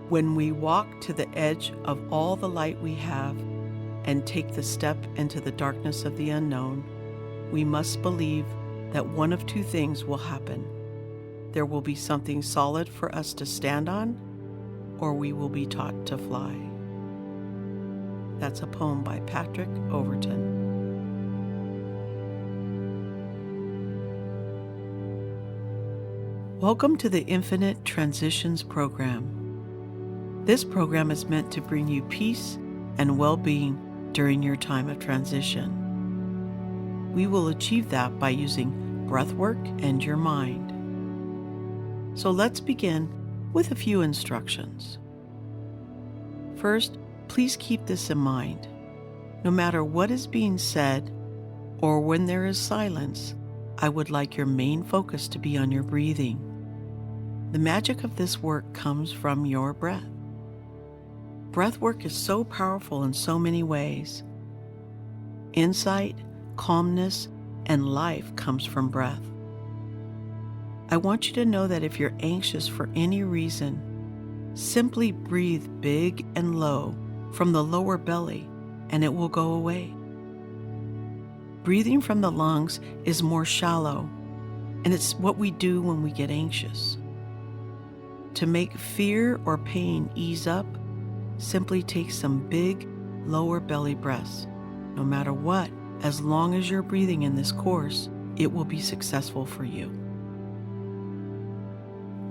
When we walk to the edge of all the light we have and take the step into the darkness of the unknown, we must believe that one of two things will happen. There will be something solid for us to stand on, or we will be taught to fly. That's a poem by Patrick Overton. Welcome to the Infinite Transitions Program. This program is meant to bring you peace and well-being during your time of transition. We will achieve that by using breath work and your mind. So let's begin with a few instructions. First, please keep this in mind. No matter what is being said or when there is silence, I would like your main focus to be on your breathing. The magic of this work comes from your breath. Breath work is so powerful in so many ways. Insight, calmness, and life comes from breath. I want you to know that if you're anxious for any reason, simply breathe big and low from the lower belly and it will go away. Breathing from the lungs is more shallow, and it's what we do when we get anxious. To make fear or pain ease up, simply take some big, lower belly breaths. No matter what, as long as you're breathing in this course, it will be successful for you.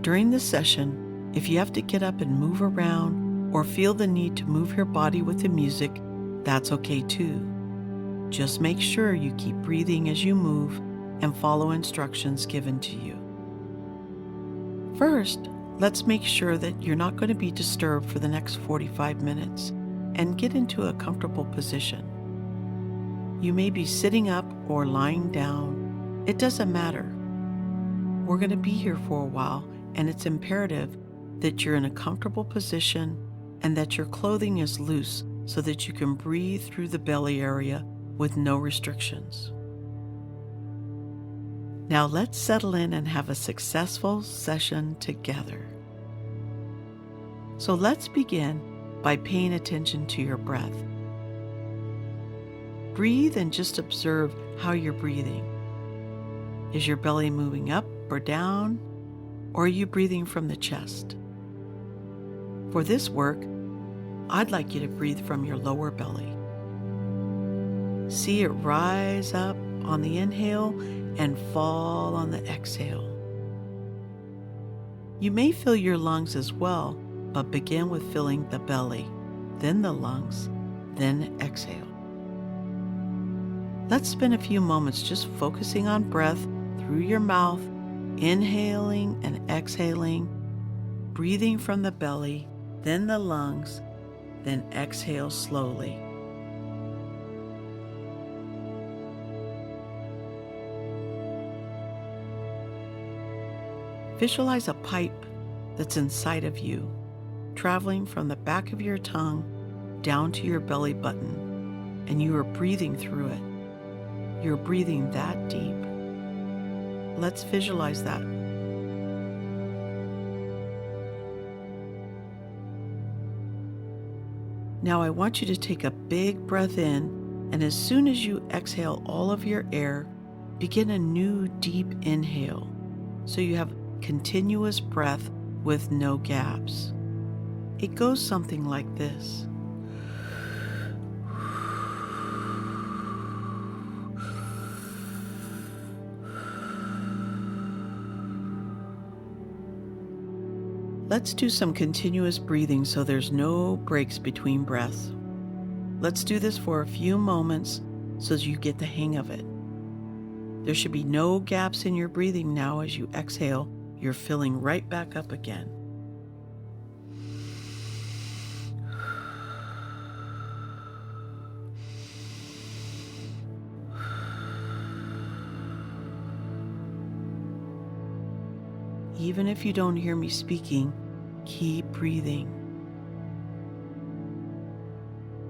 During this session, if you have to get up and move around or feel the need to move your body with the music, that's okay too. Just make sure you keep breathing as you move and follow instructions given to you. First, let's make sure that you're not going to be disturbed for the next 45 minutes and get into a comfortable position. You may be sitting up or lying down. It doesn't matter. We're going to be here for a while, and it's imperative that you're in a comfortable position and that your clothing is loose so that you can breathe through the belly area with no restrictions. Now let's settle in and have a successful session together. So let's begin by paying attention to your breath. Breathe and just observe how you're breathing. Is your belly moving up or down, or are you breathing from the chest? For this work, I'd like you to breathe from your lower belly. See it rise up on the inhale and fall on the exhale. You may fill your lungs as well, but begin with filling the belly, then the lungs, then exhale. Let's spend a few moments just focusing on breath through your mouth, inhaling and exhaling, breathing from the belly, then the lungs, then exhale slowly. Visualize a pipe that's inside of you, traveling from the back of your tongue down to your belly button, and you are breathing through it. You're breathing that deep. Let's visualize that. Now I want you to take a big breath in, and as soon as you exhale all of your air, begin a new deep inhale, so you have continuous breath with no gaps. It goes something like this. Let's do some continuous breathing so there's no breaks between breaths. Let's do this for a few moments so that you get the hang of it. There should be no gaps in your breathing now. As you exhale, you're filling right back up again. Even if you don't hear me speaking, keep breathing.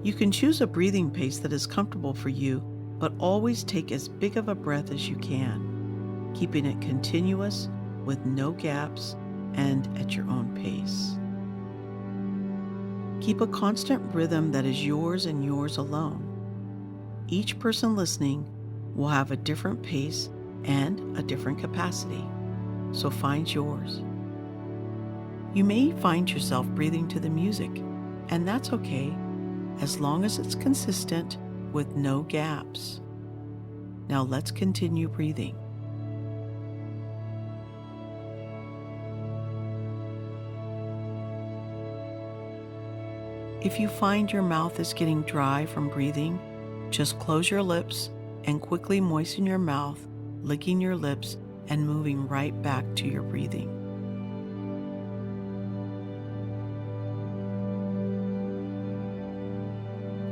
You can choose a breathing pace that is comfortable for you, but always take as big of a breath as you can, keeping it continuous with no gaps and at your own pace. Keep a constant rhythm that is yours and yours alone. Each person listening will have a different pace and a different capacity, so find yours. You may find yourself breathing to the music, and that's okay, as long as it's consistent with no gaps. Now let's continue breathing. If you find your mouth is getting dry from breathing, just close your lips and quickly moisten your mouth, licking your lips and moving right back to your breathing.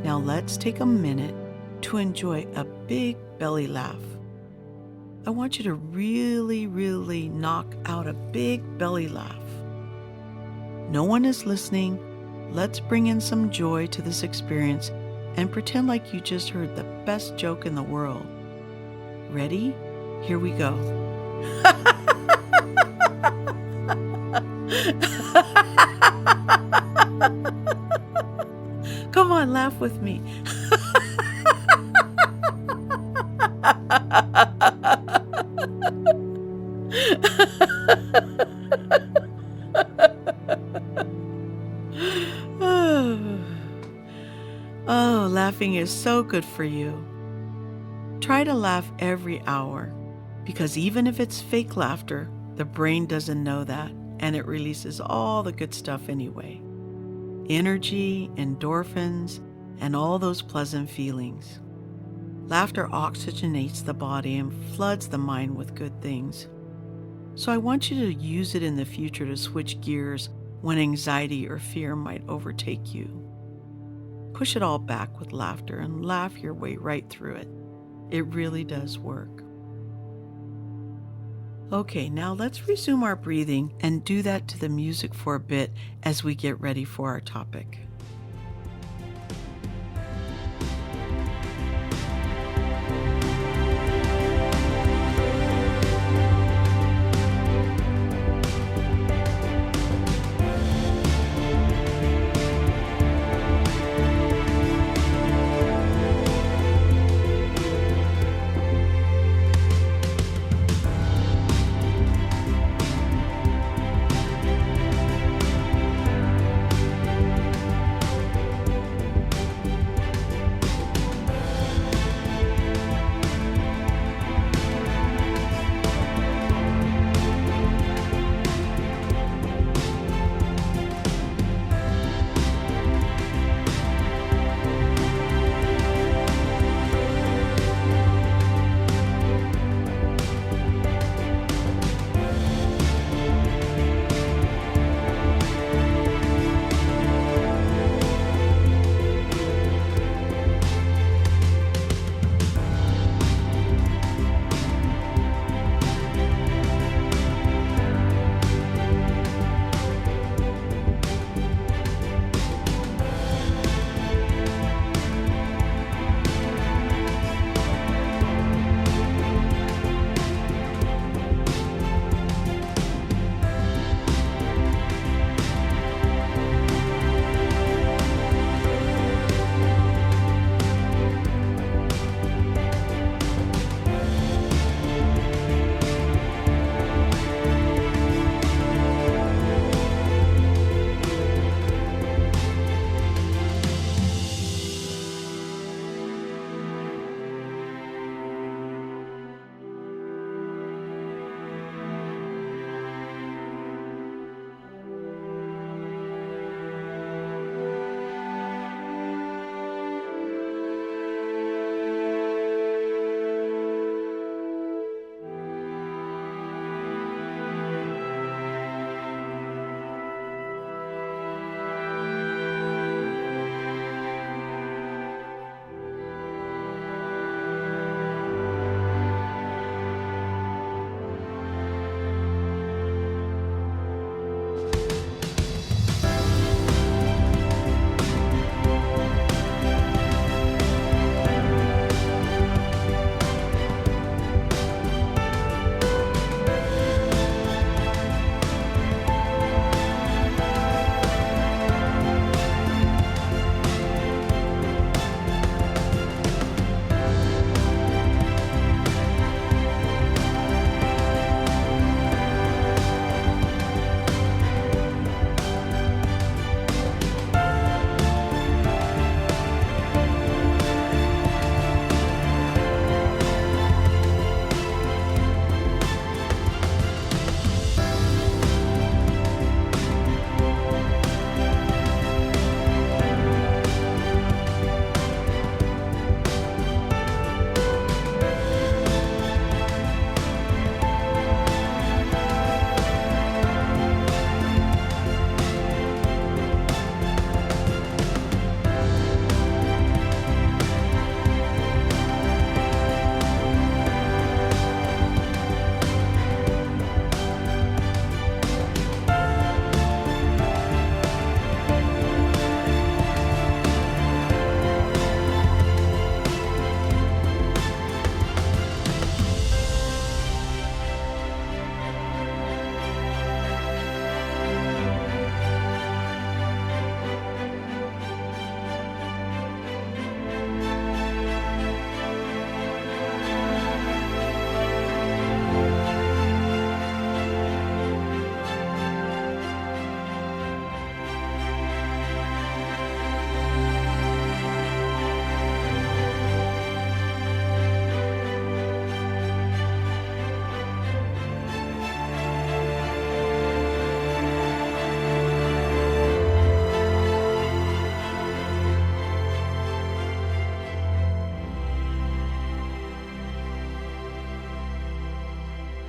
Now let's take a minute to enjoy a big belly laugh. I want you to really knock out a big belly laugh. No one is listening. Let's bring in some joy to this experience and pretend like you just heard the best joke in the world. Ready? Here we go. Come on, laugh with me. Oh, laughing is so good for you. Try to laugh every hour, because even if it's fake laughter, the brain doesn't know that, and it releases all the good stuff anyway. Energy, endorphins, and all those pleasant feelings. Laughter oxygenates the body and floods the mind with good things. So I want you to use it in the future to switch gears when anxiety or fear might overtake you. Push it all back with laughter and laugh your way right through it. It really does work. Okay, now let's resume our breathing and do that to the music for a bit as we get ready for our topic.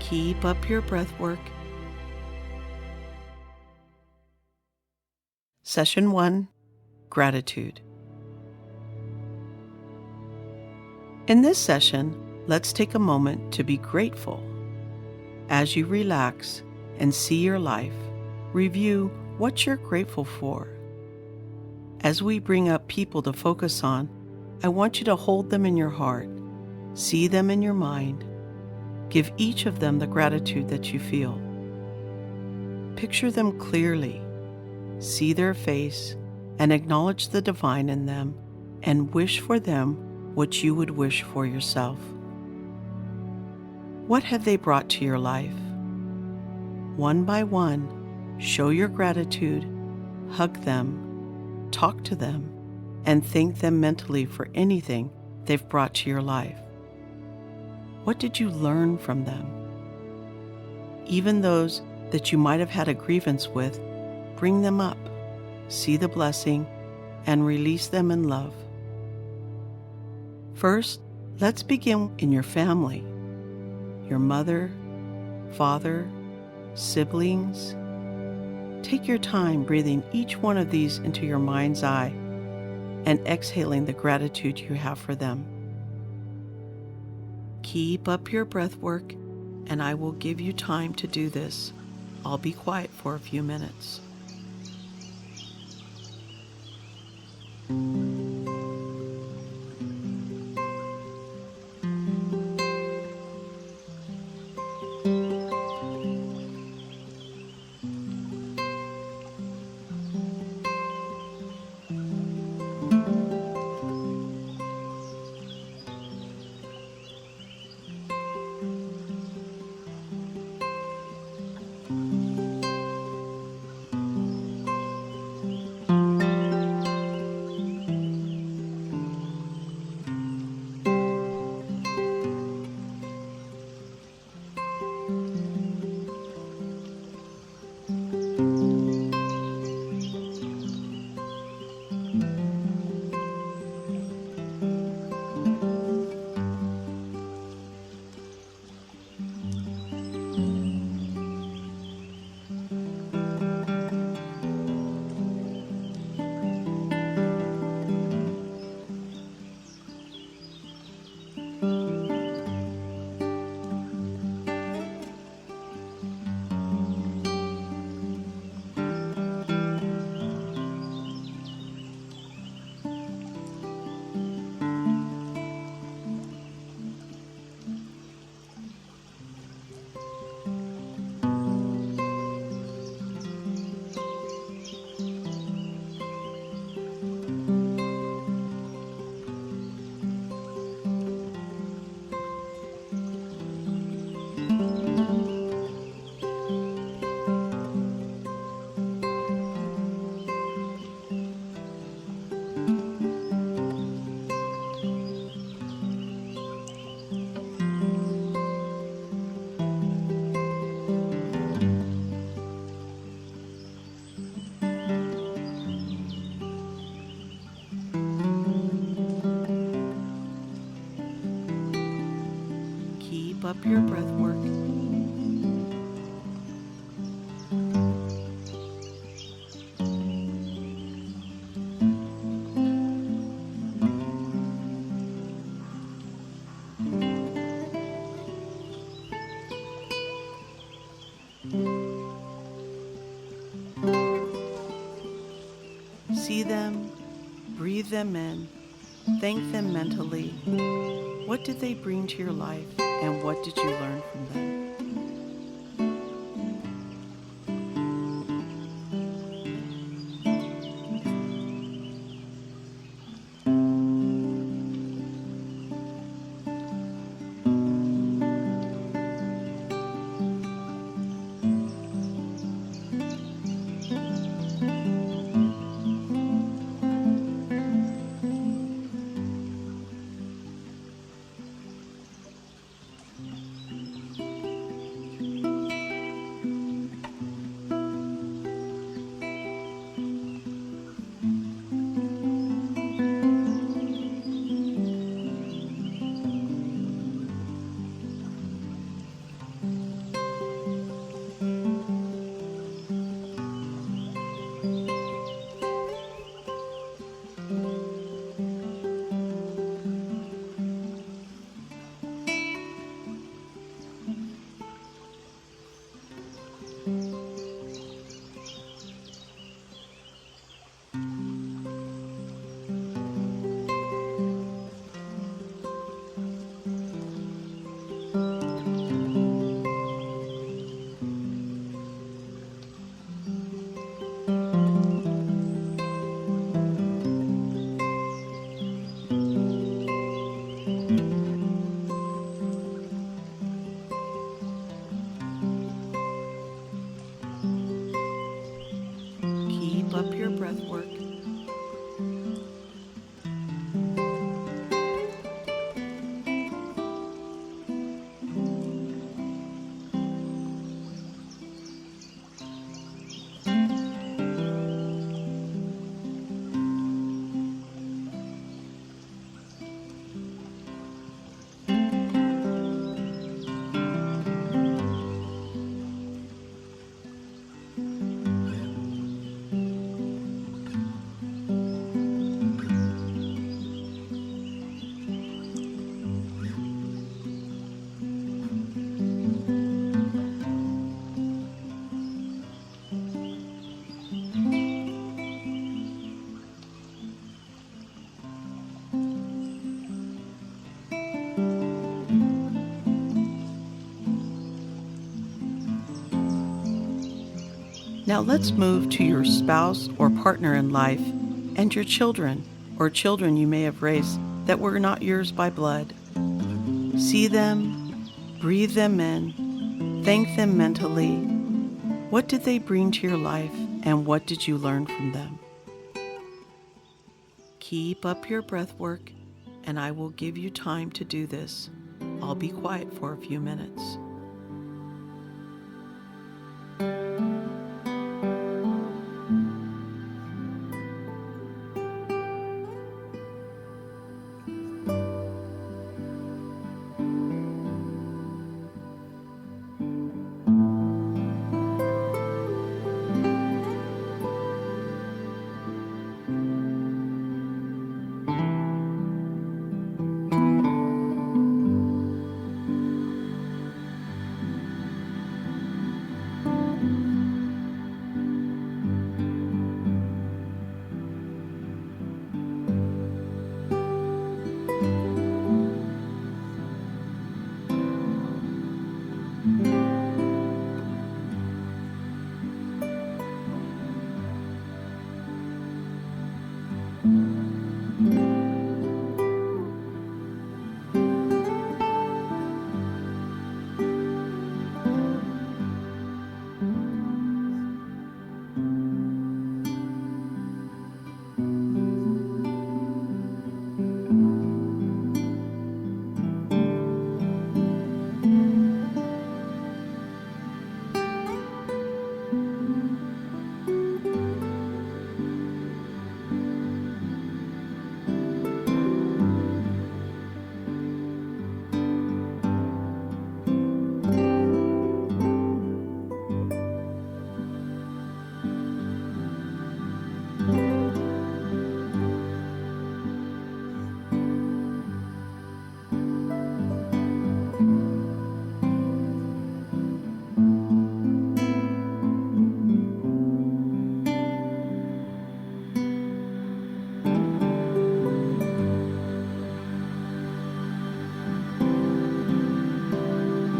Keep up your breath work. Session 1, Gratitude. In this session, let's take a moment to be grateful. As you relax and see your life, review what you're grateful for. As we bring up people to focus on, I want you to hold them in your heart, see them in your mind, give each of them the gratitude that you feel. Picture them clearly, see their face, and acknowledge the divine in them, and wish for them what you would wish for yourself. What have they brought to your life? One by one, show your gratitude, hug them, talk to them, and thank them mentally for anything they've brought to your life. What did you learn from them? Even those that you might have had a grievance with, bring them up, see the blessing, and release them in love. First, let's begin in your family. Your mother, father, siblings. Take your time breathing each one of these into your mind's eye and exhaling the gratitude you have for them. Keep up your breath work, and I will give you time to do this. I'll be quiet for a few minutes. Keep up your breath work. See them, breathe them in, thank them mentally. What did they bring to your life, and what did you learn from them? up your breath work. Now let's move to your spouse or partner in life and your children or children you may have raised that were not yours by blood. See them, breathe them in, thank them mentally. What did they bring to your life and what did you learn from them? Keep up your breath work and I will give you time to do this. I'll be quiet for a few minutes.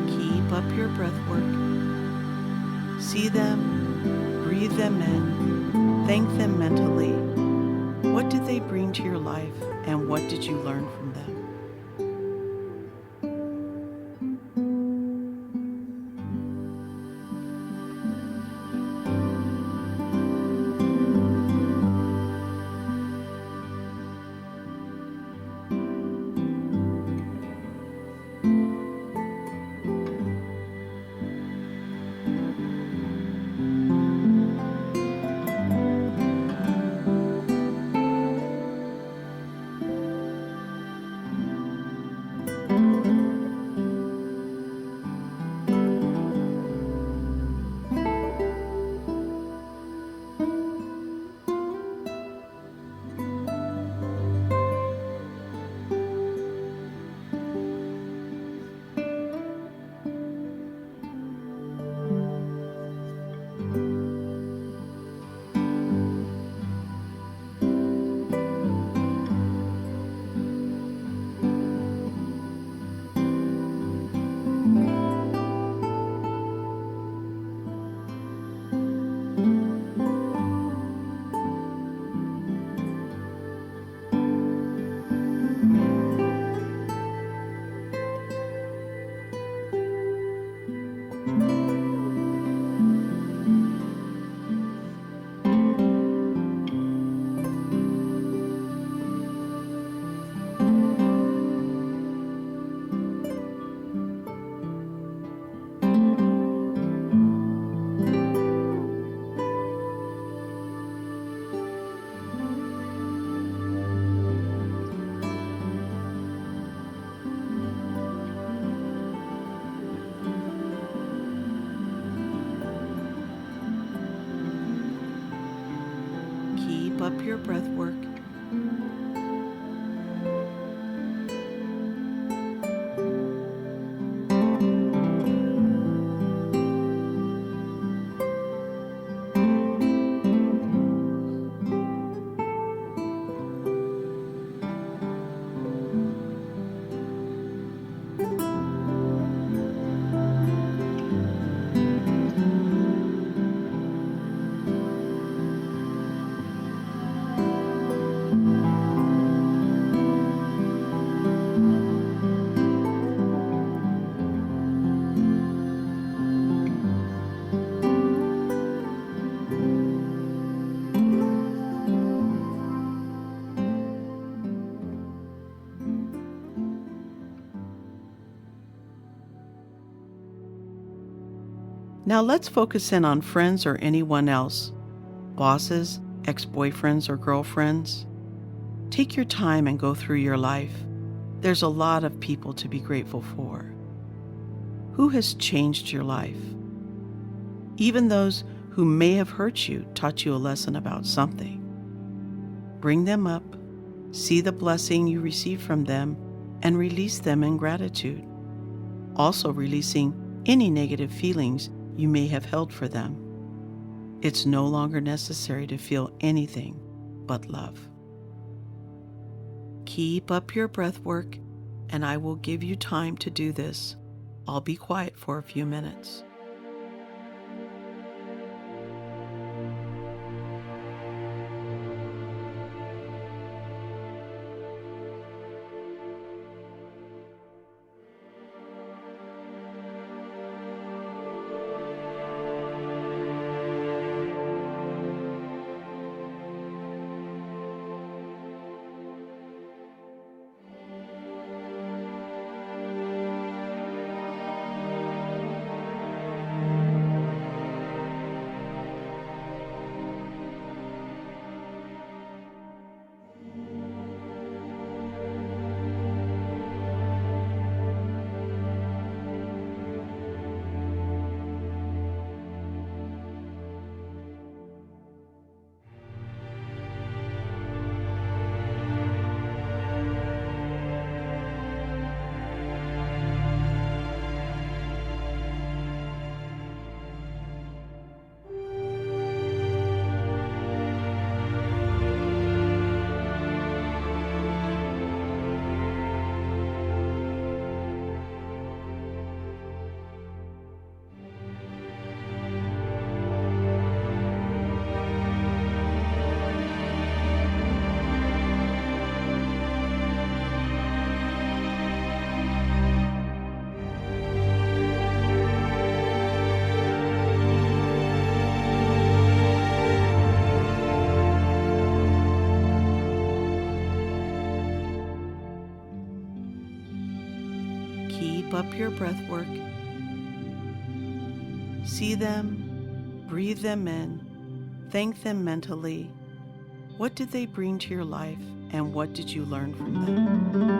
Keep up your breath work. See them, breathe them in, thank them mentally. What did they bring to your life and what did you learn from them? Keep up your breath work. Now let's focus in on friends or anyone else, bosses, ex-boyfriends or girlfriends. Take your time and go through your life. There's a lot of people to be grateful for. Who has changed your life? Even those who may have hurt you taught you a lesson about something. Bring them up, see the blessing you receive from them, and release them in gratitude. Also releasing any negative feelings you may have held for them. It's no longer necessary to feel anything but love. Keep up your breath work, and I will give you time to do this. I'll be quiet for a few minutes. Keep up your breath work. See them, breathe them in, thank them mentally. What did they bring to your life, and what did you learn from them?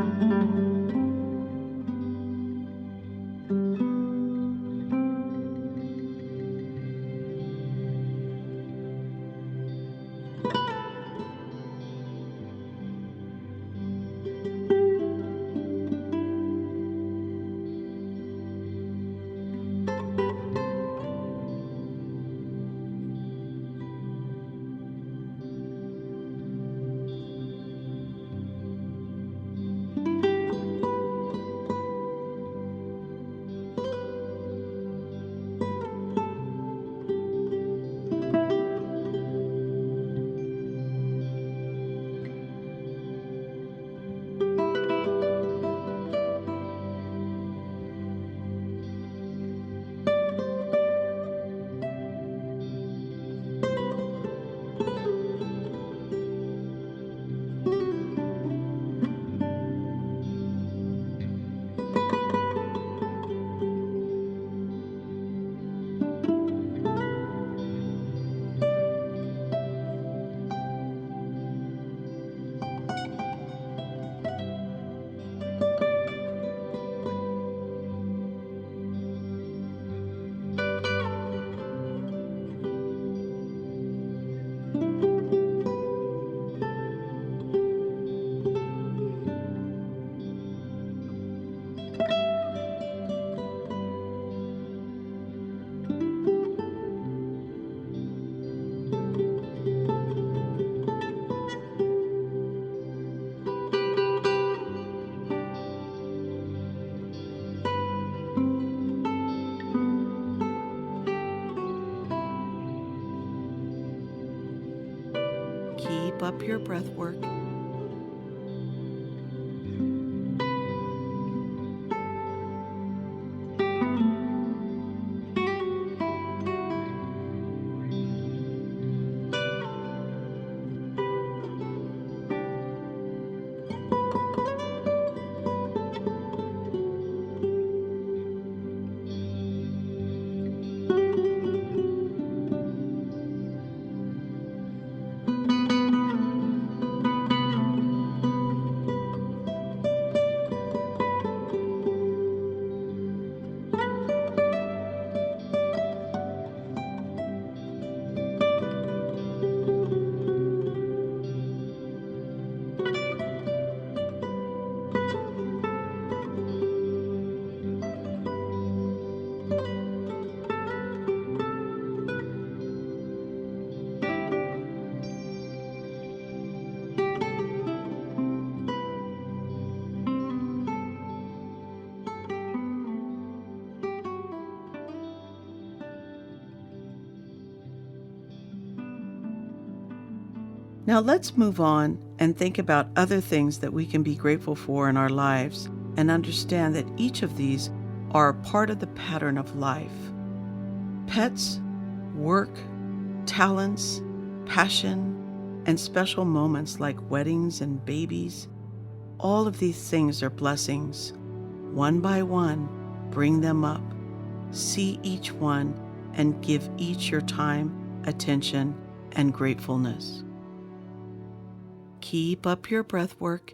Keep up your breath work. Now let's move on and think about other things that we can be grateful for in our lives and understand that each of these are a part of the pattern of life. Pets, work, talents, passion, and special moments like weddings and babies, all of these things are blessings. One by one, bring them up. See each one and give each your time, attention, and gratefulness. Keep up your breath work.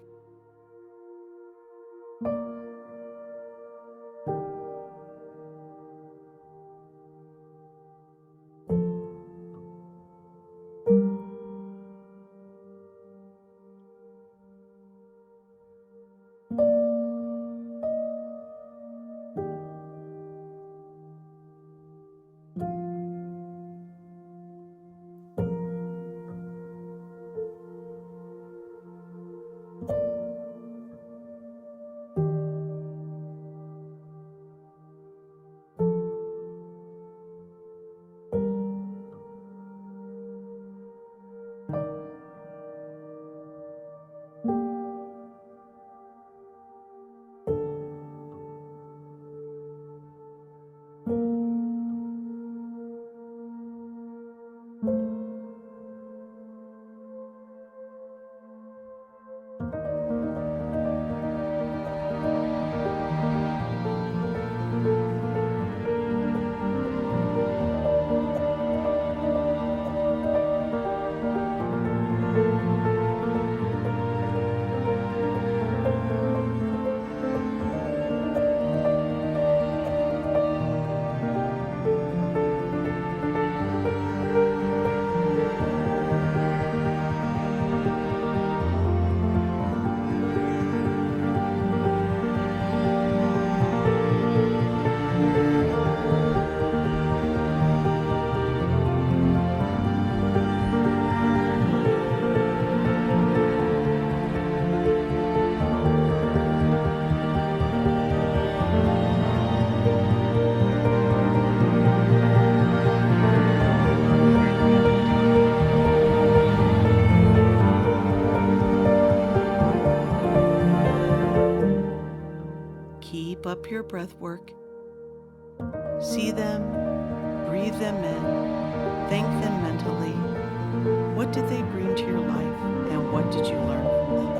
Keep up your breath work. See them, breathe them in, thank them mentally. What did they bring to your life, and what did you learn from them?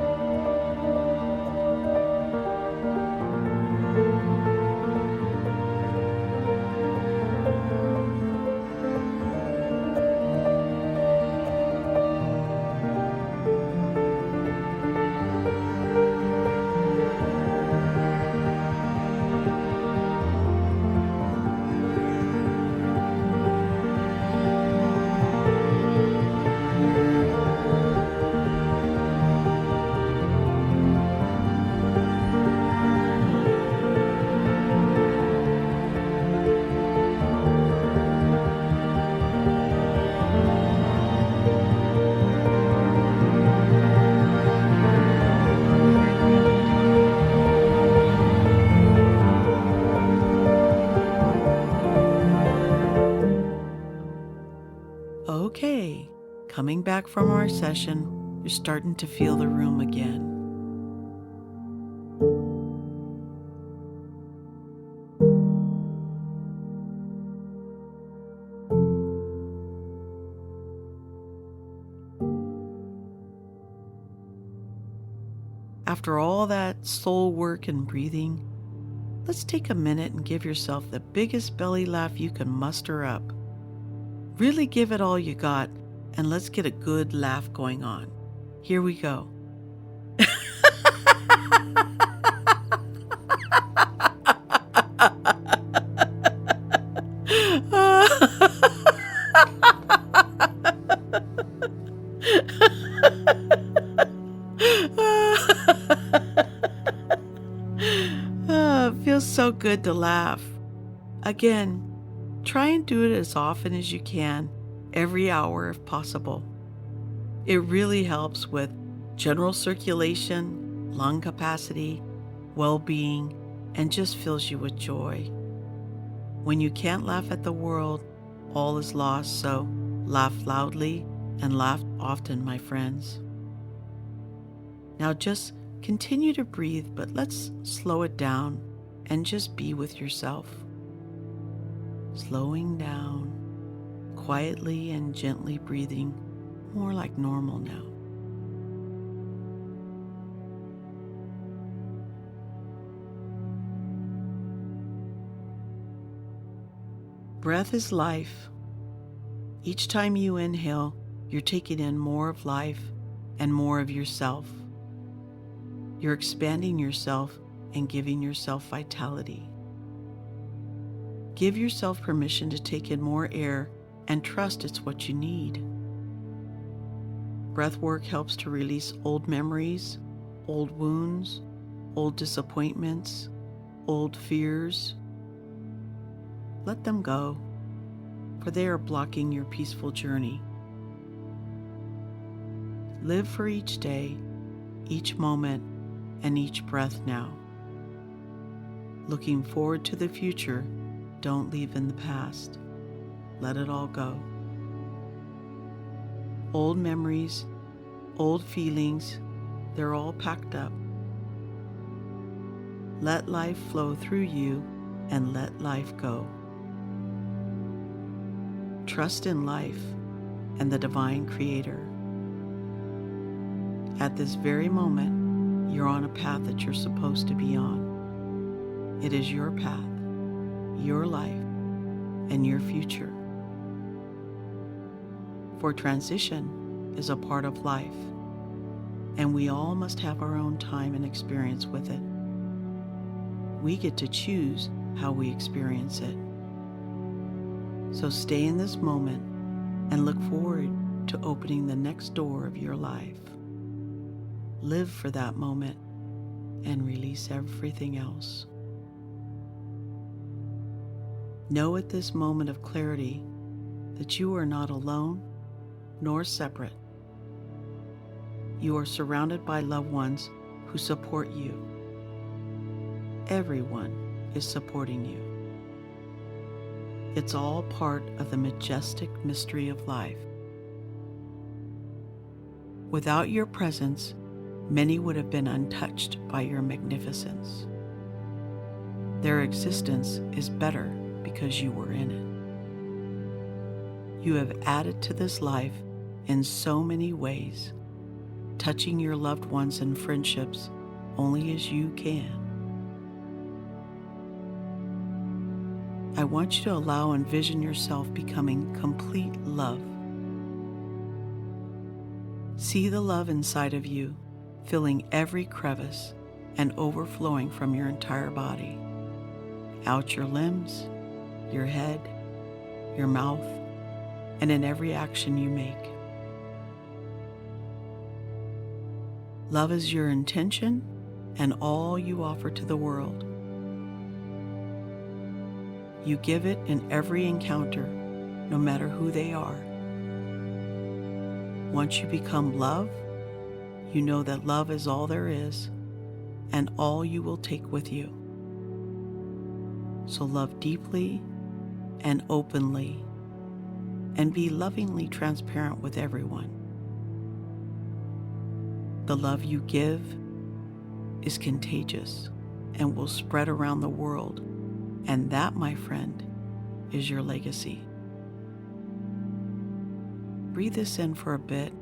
Okay, Coming back from our session, you're starting to feel the room again. After all that soul work and breathing, let's take a minute and give yourself the biggest belly laugh you can muster up. Really give it all you got, and let's get a good laugh going on. Here we go. It feels so good to laugh. Again, try and do it as often as you can, every hour if possible. It really helps with general circulation, lung capacity, well-being, and just fills you with joy. When you can't laugh at the world, all is lost, so laugh loudly and laugh often, my friends. Now just continue to breathe, but let's slow it down and just be with yourself. Slowing down, quietly and gently breathing, more like normal now. Breath is life. Each time you inhale, you're taking in more of life and more of yourself. You're expanding yourself and giving yourself vitality. Give yourself permission to take in more air and trust it's what you need. Breath work helps to release old memories, old wounds, old disappointments, old fears. Let them go, for they are blocking your peaceful journey. Live for each day, each moment, and each breath now. Looking forward to the future, don't live in the past. Let it all go. Old memories, old feelings, they're all packed up. Let life flow through you and let life go. Trust in life and the divine creator. At this very moment, you're on a path that you're supposed to be on. It is your path, your life, and your future. For transition is a part of life, and we all must have our own time and experience with it. We get to choose how we experience it. So stay in this moment and look forward to opening the next door of your life. Live for that moment and release everything else. Know at this moment of clarity that you are not alone nor separate. You are surrounded by loved ones who support you. Everyone is supporting you. It's all part of the majestic mystery of life. Without your presence, many would have been untouched by your magnificence. Their existence is better because you were in it. You have added to this life in so many ways, touching your loved ones and friendships only as you can. I want you to allow and envision yourself becoming complete love. See the love inside of you, filling every crevice and overflowing from your entire body, out your limbs, your head, your mouth, and in every action you make. Love is your intention and all you offer to the world. You give it in every encounter, no matter who they are. Once you become love, you know that love is all there is and all you will take with you. So love deeply and openly. and be lovingly transparent with everyone. The love you give is contagious and will spread around the world, and that, my friend, is your legacy. Breathe this in for a bit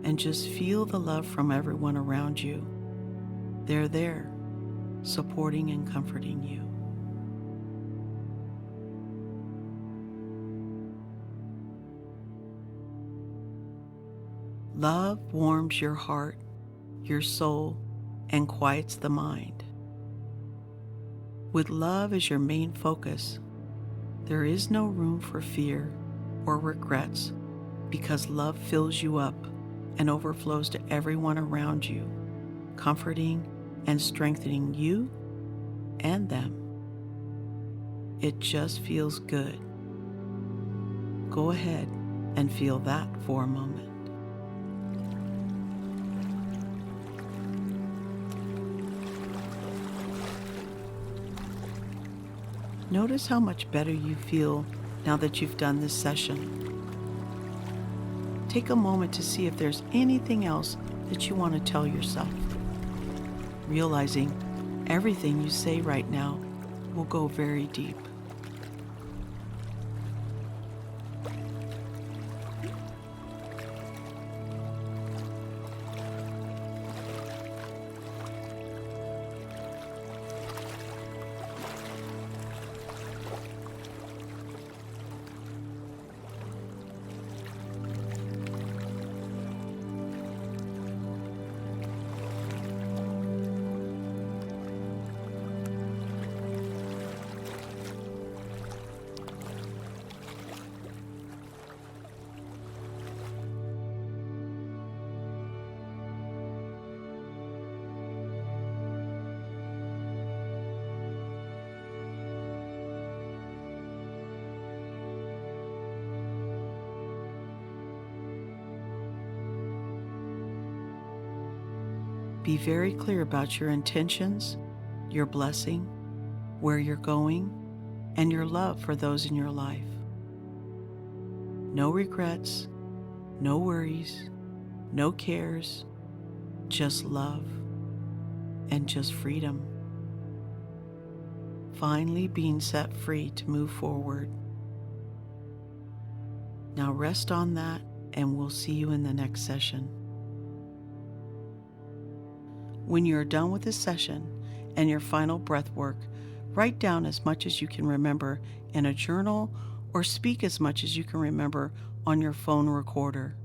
and just feel the love from everyone around you. They're there, supporting and comforting you. Love warms your heart, your soul, and quiets the mind. With love as your main focus, there is no room for fear or regrets, because love fills you up and overflows to everyone around you, comforting and strengthening you and them. It just feels good. Go ahead and feel that for a moment. Notice how much better you feel now that you've done this session. Take a moment to see if there's anything else that you want to tell yourself, realizing everything you say right now will go very deep. Be very clear about your intentions, your blessing, where you're going, and your love for those in your life. No regrets, no worries, no cares, just love and just freedom. Finally being set free to move forward. Now rest on that, and we'll see you in the next session. When you're done with this session and your final breath work, write down as much as you can remember in a journal or speak as much as you can remember on your phone recorder.